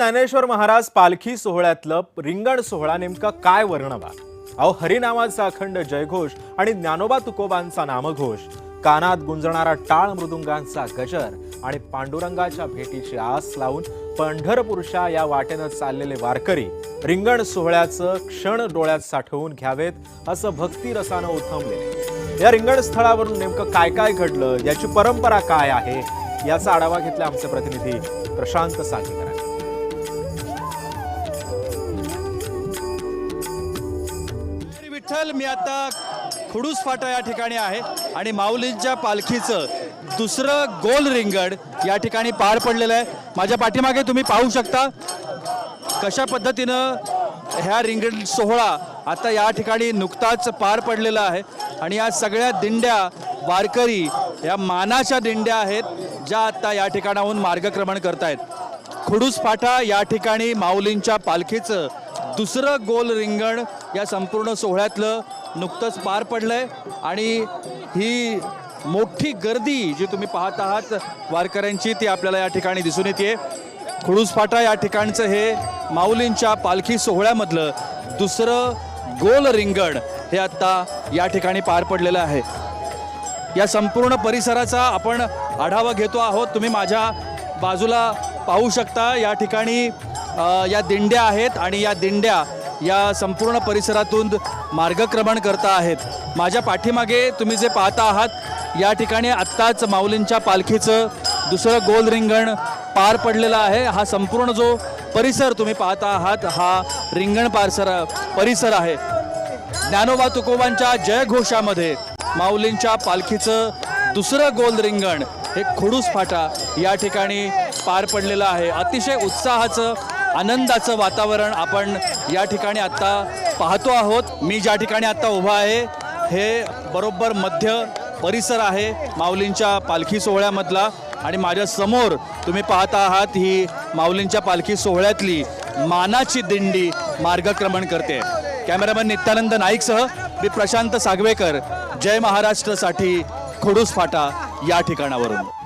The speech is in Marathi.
ज्ञानेश्वर महाराज पालखी सोहळ्यातलं रिंगण सोहळा नेमका काय वर्णवा? अहो, हरिनामाचा अखंड जयघोष आणि ज्ञानोबा तुकोबांचा नामघोष, कानात गुंजणारा टाळ मृदुंगांचा गजर आणि पांडुरंगाच्या भेटीची आस लावून पंढरपूरच्या या वाटेनं चाललेले वारकरी रिंगण सोहळ्याचं क्षण डोळ्यात साठवून घ्यावेत असं भक्ती रसानं उथमले। या रिंगण स्थळावरून नेमकं काय काय घडलं, याची परंपरा काय आहे, याचा आढावा घेतला आमचे प्रतिनिधी प्रशांत सागवेकर। विठ्ठल, मी आता खुडूस फाटा या ठिकाणी आहे आणि माऊलींच्या पालखीचं दुसरं गोल रिंगण या ठिकाणी पार पडलेलं आहे। माझ्या पाठीमागे तुम्ही पाहू शकता कशा पद्धतीनं ह्या रिंगण सोहळा आता या ठिकाणी नुकताच पार पडलेला आहे आणि या सगळ्या दिंड्या वारकरी या मानाच्या दिंड्या आहेत ज्या आता या ठिकाणाहून मार्गक्रमण करतायत। खुडूस फाटा या ठिकाणी माऊलींच्या पालखीचं दुसरं गोल रिंगण या संपूर्ण सोहळ्यातलं नुकतंच पार पडलंय आणि ही मोठी गर्दी जी तुम्ही पाहत आहात वारकऱ्यांची ती आपल्याला या ठिकाणी दिसून येते। खुडूस फाटा या ठिकाणचं हे माऊलींच्या पालखी सोहळ्यामधलं दुसरं गोल रिंगण हे आता या ठिकाणी पार पडलेलं आहे। या संपूर्ण परिसराचा आपण आढावा घेतो आहोत। तुम्ही माझ्या बाजूला पाहू शकता या ठिकाणी या दिंड्या आहेत आणि या दिंड्या या संपूर्ण परिसरातून मार्गक्रमण करता आहेत। माझ्या पाठीमागे तुम्ही जे पाहता आहात या ठिकाणी आत्ताच माऊलींच्या पालखीचं दुसरं गोल रिंगण पार पडलेलं आहे। हा संपूर्ण जो परिसर तुम्ही पाहता आहात हा रिंगण परिसर आहे। ज्ञानोबा तुकोबांच्या जयघोषामध्ये माऊलींच्या पालखीचं दुसरं गोल रिंगण हे खुडूस फाटा या ठिकाणी पार पडलेलं आहे। अतिशय उत्साहाचं आनंदाचं वातावरण आपण या ठिकाणी आत्ता पाहतो आहोत। मी ज्या ठिकाणी आत्ता उभा आहे हे बरोबर मध्य परिसर आहे माऊलींच्या पालखी सोहळ्यामधला आणि माझ्या समोर तुम्ही पाहता आहात ही माऊलींच्या पालखी सोहळ्यातली मानाची दिंडी मार्गक्रमण करते। कॅमेरामॅन नित्यानंद नाईकसह मी प्रशांत सागवेकर, जय महाराष्ट्रसाठी खुडूस फाटा या ठिकाणावरून।